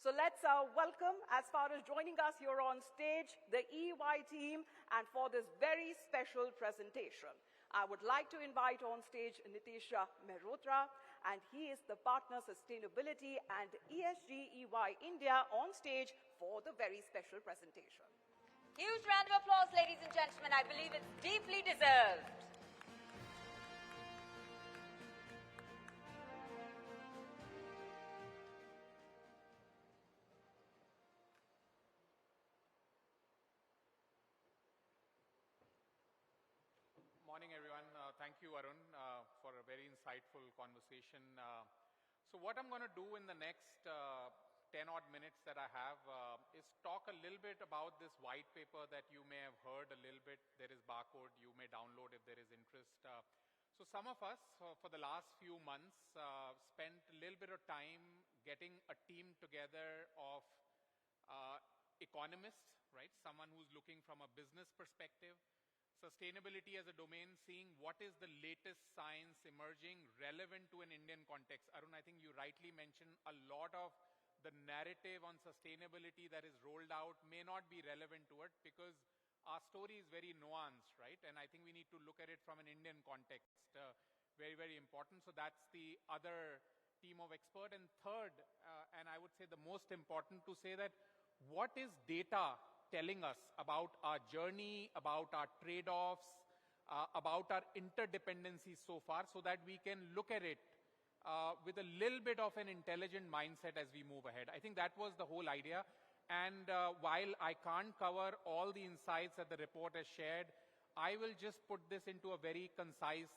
So let's welcome, as far as joining us here on stage, the EY team, and for this very special presentation. I would like to invite on stage Nitesh Mehrotra, and he is the Partner Sustainability and ESG EY India on stage for the very special presentation. Huge round of applause, ladies and gentlemen. I believe it's deeply deserved. Morning, everyone. Thank you, Arun, for a very insightful conversation. So what I'm going to do in the next 10-odd minutes that I have is talk a little bit about this white paper that you may have heard a little bit. There is barcode. You may download if there is interest. So some of us, for the last few months, spent a little bit of time getting a team together of economists, right? Someone who's looking from a business perspective, sustainability as a domain, seeing what is the latest science emerging relevant to an Indian context. Arun, I think you rightly mentioned a lot of the narrative on sustainability that is rolled out may not be relevant to it because our story is very nuanced, right? And I think we need to look at it from an Indian context. Very, very important. So that's the other team of experts. And third, and I would say the most important, to say that what is data telling us about our journey, about our trade-offs, about our interdependencies so far, so that we can look at it with a little bit of an intelligent mindset as we move ahead. I think that was the whole idea. And while I can't cover all the insights that the report has shared, I will just put this into a very concise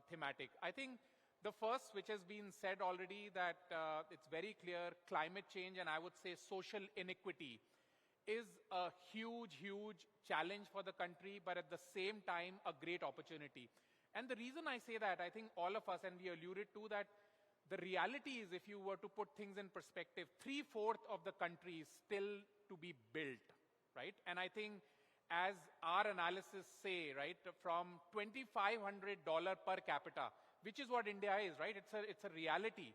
thematic. I think the first, which has been said already, that it's very clear, climate change and I would say social inequity is a huge, huge challenge for the country, but at the same time, a great opportunity. And the reason I say that, I think all of us, and we alluded to that, the reality is, if you were to put things in perspective, 3/4 of the country is still to be built, right? And I think, as our analysis say, right, from $2,500 per capita, which is what India is, right? It's a reality.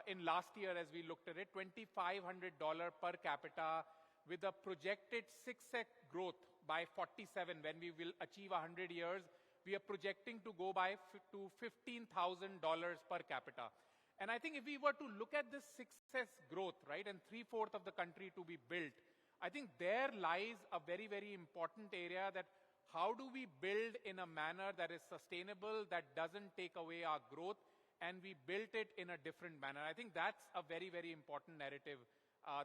In last year, as we looked at it, $2,500 per capita, with a projected 6x growth by 47, when we will achieve 100 years, we are projecting to go to $15,000 per capita. And I think if we were to look at this 6x growth, right, and 3/4 of the country to be built, I think there lies a very, very important area, that how do we build in a manner that is sustainable, that doesn't take away our growth, and we built it in a different manner. I think that's a very, very important narrative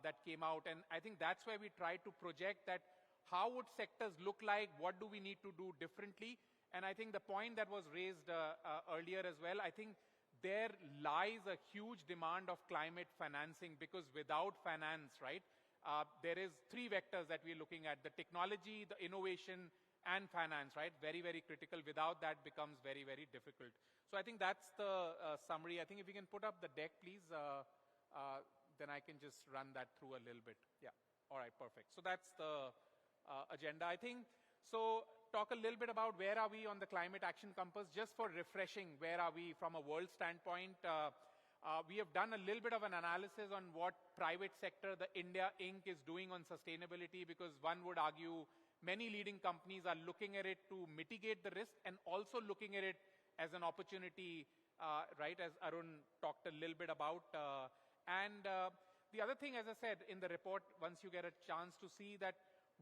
that came out. And I think that's where we try to project that how would sectors look like, what do we need to do differently. And I think the point that was raised earlier as well, I think there lies a huge demand of climate financing, because without finance, right, there is three vectors that we're looking at: the technology, the innovation, and finance, right? Very, very critical. Without that, becomes very, very difficult. So I think that's the summary. I think if you can put up the deck, please, then I can just run that through a little bit. Yeah. All right, perfect. So that's the agenda, I think. So talk a little bit about where are we on the climate action compass, just for refreshing, where are we from a world standpoint. We have done a little bit of an analysis on what private sector, the India Inc. is doing on sustainability, because one would argue many leading companies are looking at it to mitigate the risk and also looking at it as an opportunity, right, as Arun talked a little bit about. And the other thing, as I said in the report, once you get a chance to see that,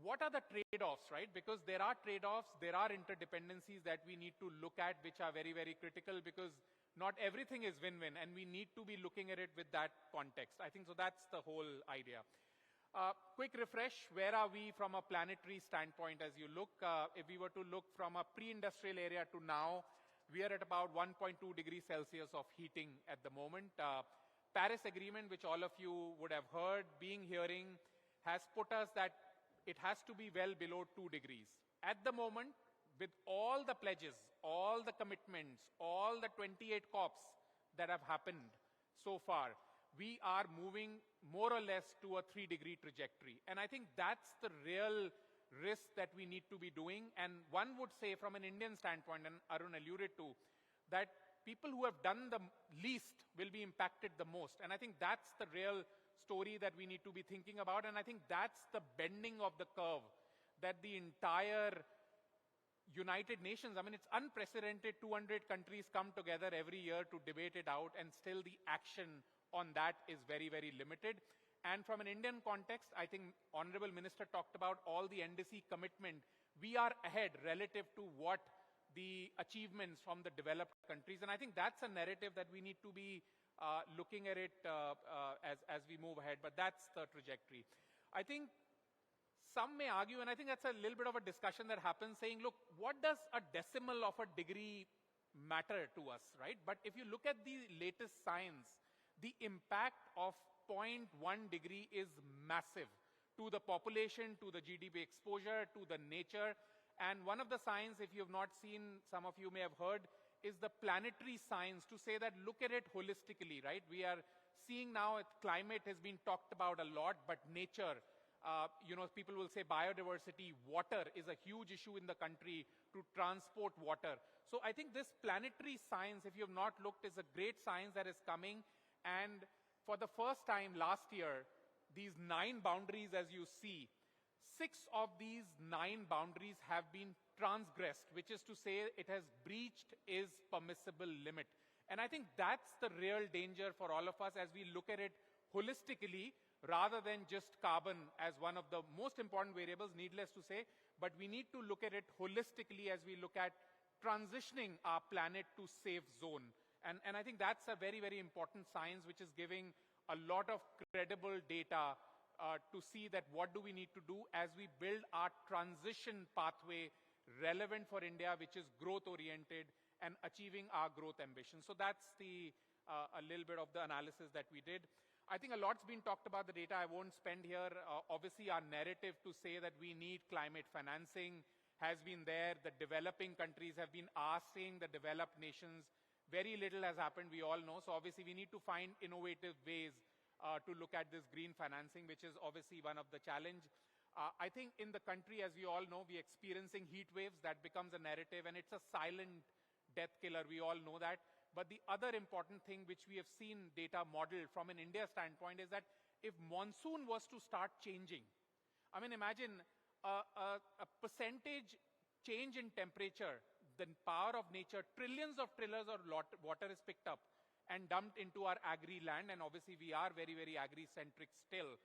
what are the trade-offs, right? Because there are trade-offs, there are interdependencies that we need to look at, which are very, very critical, because not everything is win-win, and we need to be looking at it with that context. I think so that's the whole idea. Quick refresh, where are we from a planetary standpoint as you look? If we were to look from a pre-industrial area to now, we are at about 1.2 degrees Celsius of heating at the moment. Paris Agreement, which all of you would have heard, hearing, has put us that it has to be well below 2 degrees. At the moment, with all the pledges, all the commitments, all the 28 COPs that have happened so far, we are moving more or less to a 3-degree trajectory. And I think that's the real risk that we need to be doing. And one would say, from an Indian standpoint, and Arun alluded to, that people who have done the least will be impacted the most. And I think that's the real story that we need to be thinking about. And I think that's the bending of the curve that the entire United Nations, I mean, it's unprecedented. 200 countries come together every year to debate it out, and still the action on that is very, very limited. And from an Indian context, I think Honorable Minister talked about all the NDC commitment. We are ahead relative to what the achievements from the developed countries. And I think that's a narrative that we need to be looking at it as we move ahead. But that's the trajectory. I think some may argue, and I think that's a little bit of a discussion that happens, saying, look, what does a decimal of a degree matter to us, right? But if you look at the latest science, the impact of 0.1 degree is massive to the population, to the GDP exposure, to the nature. And one of the signs, if you have not seen, some of you may have heard, is the planetary science, to say that look at it holistically, right? We are seeing now climate has been talked about a lot, but nature, people will say biodiversity, water is a huge issue in the country to transport water. So I think this planetary science, if you have not looked, is a great science that is coming. And for the first time last year, these 9 boundaries, as you see, 6 of these 9 boundaries have been transgressed, which is to say it has breached its permissible limit. And I think that's the real danger for all of us as we look at it holistically, rather than just carbon as one of the most important variables, needless to say, but we need to look at it holistically as we look at transitioning our planet to safe zone. And I think that's a very, very important science which is giving a lot of credible data to see that what do we need to do as we build our transition pathway relevant for India, which is growth-oriented and achieving our growth ambitions. So that's a little bit of the analysis that we did. I think a lot's been talked about the data. I won't spend here. Obviously, our narrative to say that we need climate financing has been there. The developing countries have been asking the developed nations. Very little has happened, we all know. So obviously, we need to find innovative ways to look at this green financing, which is obviously one of the challenge. I think in the country, as we all know, we're experiencing heat waves. That becomes a narrative, and it's a silent death killer. We all know that. But the other important thing which we have seen data modeled from an India standpoint is that if monsoon was to start changing, I mean, imagine a percentage change in temperature, the power of nature, trillions of water is picked up and dumped into our agri land. And obviously, we are very, very agri-centric still.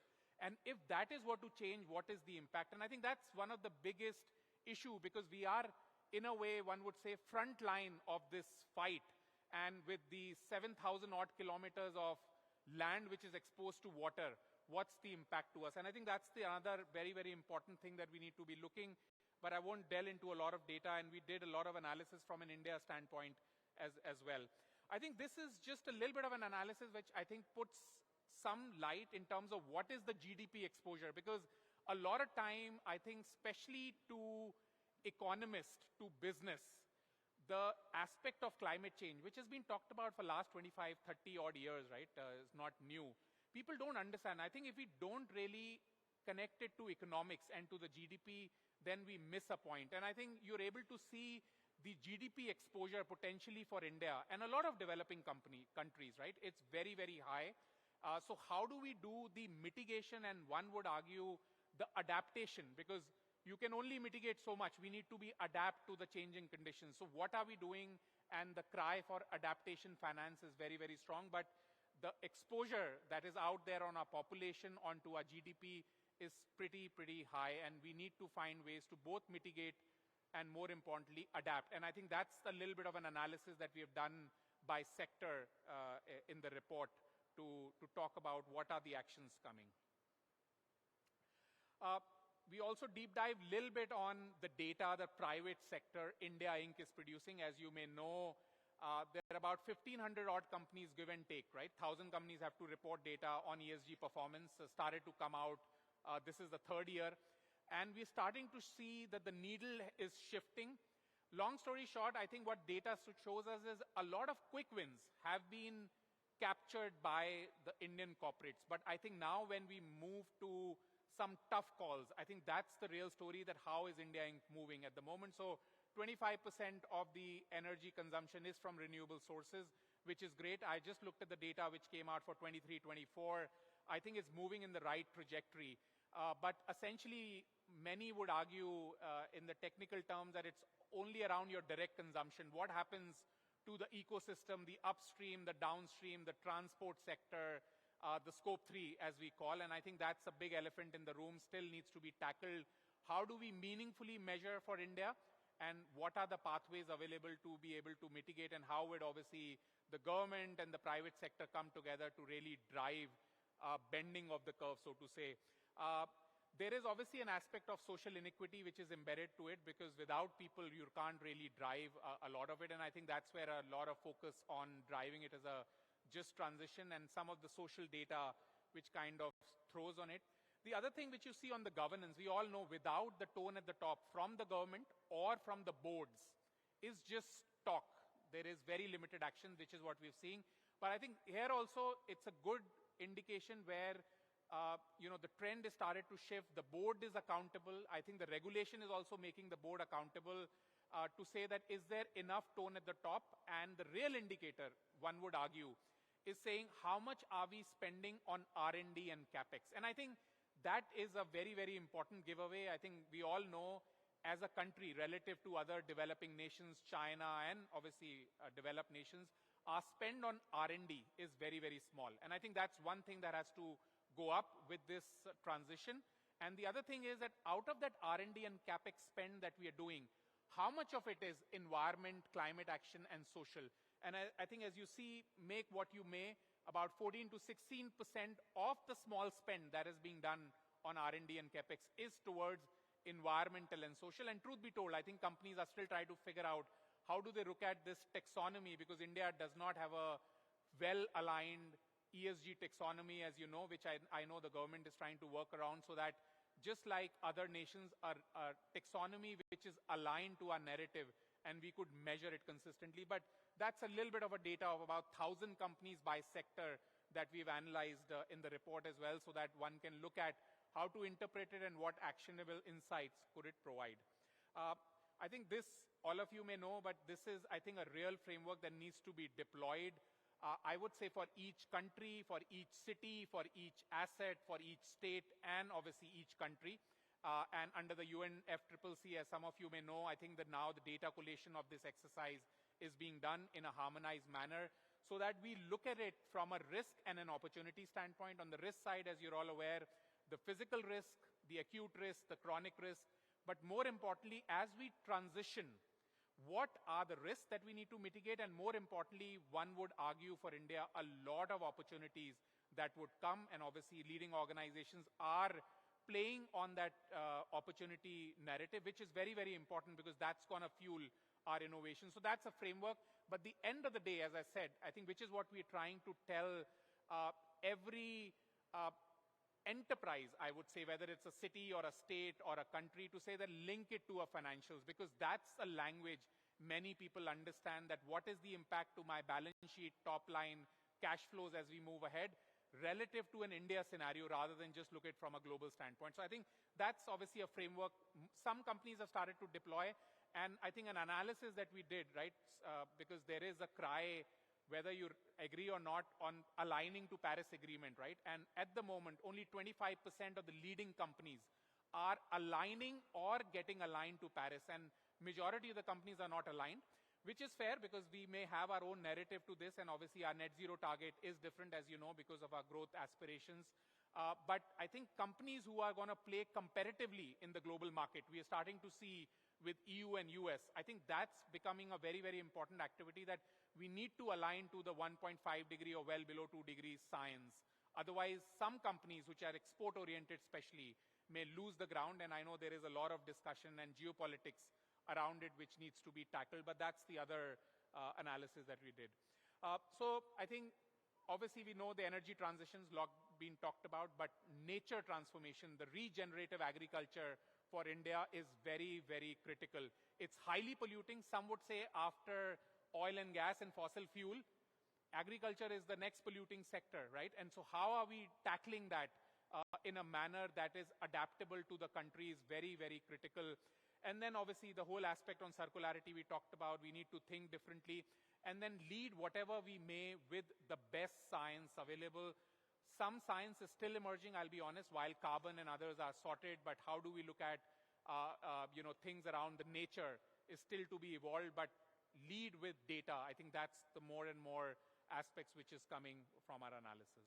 And if that is what to change, what is the impact? And I think that's one of the biggest issue, because we are, in a way, one would say, front line of this fight. And with the 7,000 odd kilometers of land which is exposed to water, what's the impact to us? And I think that's the other very, very important thing that we need to be looking. But I won't delve into a lot of data, and we did a lot of analysis from an India standpoint as well. I think this is just a little bit of an analysis which I think puts some light in terms of what is the GDP exposure. Because a lot of time, I think, especially to economists, to business, the aspect of climate change, which has been talked about for the last 25, 30 odd years, right, is not new. People don't understand. I think if we don't really connect it to economics and to the GDP, then we miss a point. And I think you're able to see the GDP exposure potentially for India and a lot of developing countries, right? It's very, very high. So how do we do the mitigation, and one would argue the adaptation? Because you can only mitigate so much. We need to be adapt to the changing conditions. So what are we doing? And the cry for adaptation finance is very, very strong. But the exposure that is out there on our population onto our GDP is pretty, pretty high. And we need to find ways to both mitigate and, more importantly, adapt. And I think that's a little bit of an analysis that we have done by sector in the report to talk about what are the actions coming. We also deep dive a little bit on the data the private sector, India Inc. is producing. As you may know, there are about 1,500 odd companies, give and take, right? 1,000 companies have to report data on ESG performance, started to come out. This is the 3rd year. And we're starting to see that the needle is shifting. Long story short, I think what data shows us is a lot of quick wins have been captured by the Indian corporates. But I think now when we move to some tough calls, I think that's the real story, that how is India moving at the moment. So 25% of the energy consumption is from renewable sources, which is great. I just looked at the data which came out for 23-24. I think it's moving in the right trajectory. But essentially, many would argue in the technical terms that it's only around your direct consumption. What happens to the ecosystem, the upstream, the downstream, the transport sector, the scope 3 as we call, and I think that's a big elephant in the room, still needs to be tackled. How do we meaningfully measure for India, and what are the pathways available to be able to mitigate, and how would obviously the government and the private sector come together to really drive bending of the curve, so to say. There is obviously an aspect of social inequity which is embedded to it, because without people you can't really drive a lot of it, and I think that's where a lot of focus on driving it as a just transition and some of the social data which kind of throws on it. The other thing which you see on the governance, we all know without the tone at the top from the government or from the boards is just talk. There is very limited action, which is what we're seeing. But I think here also it's a good indication where the trend is started to shift. The board is accountable. I think the regulation is also making the board accountable to say that is there enough tone at the top, and the real indicator, one would argue, is saying how much are we spending on R&D and capex. And I think that is a very, very important giveaway. I think we all know as a country relative to other developing nations, China and obviously developed nations, our spend on R&D is very, very small. And I think that's one thing that has to go up with this transition. And the other thing is that out of that R&D and capex spend that we are doing, how much of it is environment, climate action and social? And I think as you see, make what you may, about 14 to 16% of the small spend that is being done on R&D and capex is towards environmental and social. And truth be told, I think companies are still trying to figure out how do they look at this taxonomy, because India does not have a well-aligned ESG taxonomy, as you know, which I know the government is trying to work around, so that just like other nations are taxonomy which is aligned to our narrative and we could measure it consistently. But that's a little bit of a data of about 1,000 companies by sector that we've analyzed in the report as well, so that one can look at how to interpret it and what actionable insights could it provide. I think this, all of you may know, but this is, I think, a real framework that needs to be deployed. I would say for each country, for each city, for each asset, for each state, and obviously each country. And under the UNFCCC, as some of you may know, I think that now the data collation of this exercise is being done in a harmonized manner, so that we look at it from a risk and an opportunity standpoint. On the risk side, as you're all aware, the physical risk, the acute risk, the chronic risk, but more importantly, as we transition, what are the risks that we need to mitigate? And more importantly, one would argue for India, a lot of opportunities that would come, and obviously leading organizations are playing on that opportunity narrative, which is very, very important, because that's going to fuel our innovation. So that's a framework. But the end of the day, as I said, I think which is what we're trying to tell every enterprise, I would say, whether it's a city or a state or a country, to say that link it to our financials, because that's a language many people understand, that what is the impact to my balance sheet, top line, cash flows as we move ahead, relative to an India scenario, rather than just look at it from a global standpoint. So I think that's obviously a framework some companies have started to deploy. And I think an analysis that we did, right, because there is a cry, whether you agree or not, on aligning to Paris Agreement, right? And at the moment, only 25% of the leading companies are aligning or getting aligned to Paris. And majority of the companies are not aligned, which is fair, because we may have our own narrative to this. And obviously our net zero target is different, as you know, because of our growth aspirations. But I think companies who are going to play competitively in the global market, we are starting to see with EU and US, I think that's becoming a very, very important activity, that we need to align to the 1.5 degree or well below 2 degrees science. Otherwise, some companies which are export-oriented especially may lose the ground, and I know there is a lot of discussion and geopolitics around it which needs to be tackled, but that's the other analysis that we did. So I think obviously we know the energy transitions being talked about, but nature transformation, the regenerative agriculture for India is very, very critical. It's highly polluting. Some would say after oil and gas and fossil fuel, agriculture is the next polluting sector, right? And so how are we tackling that in a manner that is adaptable to the country is very, very critical. And then obviously the whole aspect on circularity we talked about, we need to think differently, and then lead whatever we may with the best science available. some science is still emerging, I'll be honest, while carbon and others are sorted, but how do we look at things around the nature is still to be evolved, but lead with data. I think that's the more and more aspects which is coming from our analysis.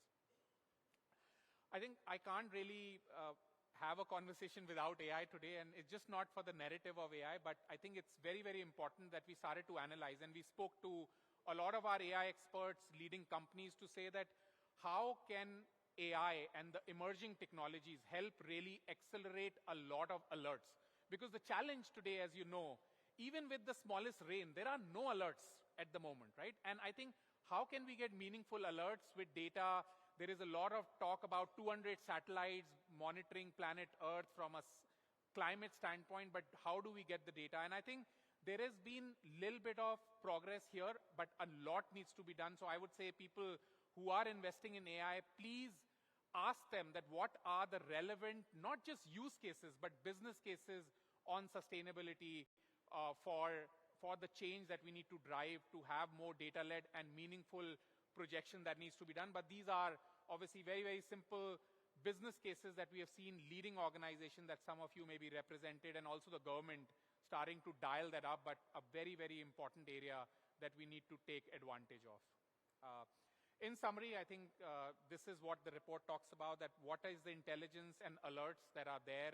I think I can't really have a conversation without AI today, and it's just not for the narrative of AI, but I think it's very, very important that we started to analyze, and we spoke to a lot of our AI experts, leading companies, to say that how can AI and the emerging technologies help really accelerate a lot of alerts? Because the challenge today, as you know, even with the smallest rain, there are no alerts at the moment, right? And I think, how can we get meaningful alerts with data? There is a lot of talk about 200 satellites monitoring planet Earth from a climate standpoint, but how do we get the data? And I think there has been a little bit of progress here, but a lot needs to be done. So I would say people who are investing in AI, please ask them that what are the relevant, not just use cases, but business cases on sustainability for the change that we need to drive to have more data-led and meaningful projection that needs to be done. But these are obviously very, very simple business cases that we have seen leading organizations that some of you may be represented, and also the government starting to dial that up, but a very, very important area that we need to take advantage of. In summary, I think this is what the report talks about, that what is the intelligence and alerts that are there?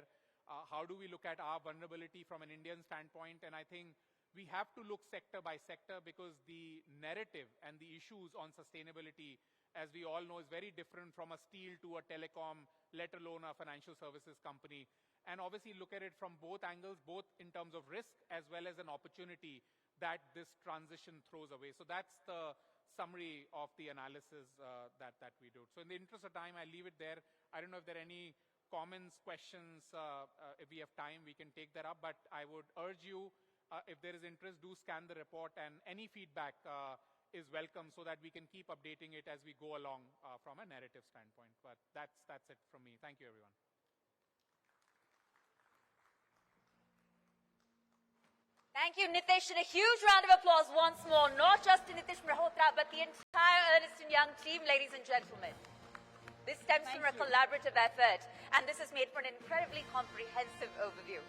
How do we look at our vulnerability from an Indian standpoint? And I think we have to look sector by sector, because the narrative and the issues on sustainability, as we all know, is very different from a steel to a telecom, let alone a financial services company. And obviously look at it from both angles, both in terms of risk as well as an opportunity that this transition throws away. So that's the summary of the analysis that we do. So in the interest of time, I'll leave it there. I don't know if there are any comments, questions. If we have time, we can take that up. But I would urge you, if there is interest, do scan the report, and any feedback is welcome, so that we can keep updating it as we go along from a narrative standpoint. But that's it from me. Thank you, everyone. Thank you, Nitesh, and a huge round of applause once more, not just to Nitesh Mehrotra, but the entire Ernst & Young team, ladies and gentlemen. This stems from a collaborative effort, and this is made for an incredibly comprehensive overview.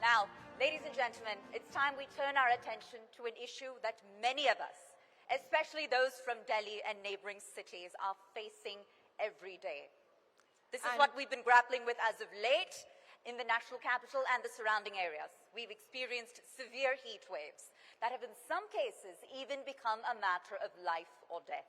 Now, ladies and gentlemen, it's time we turn our attention to an issue that many of us, especially those from Delhi and neighboring cities, are facing every day. This is what we've been grappling with as of late in the national capital and the surrounding areas. We've experienced severe heat waves that have in some cases even become a matter of life or death.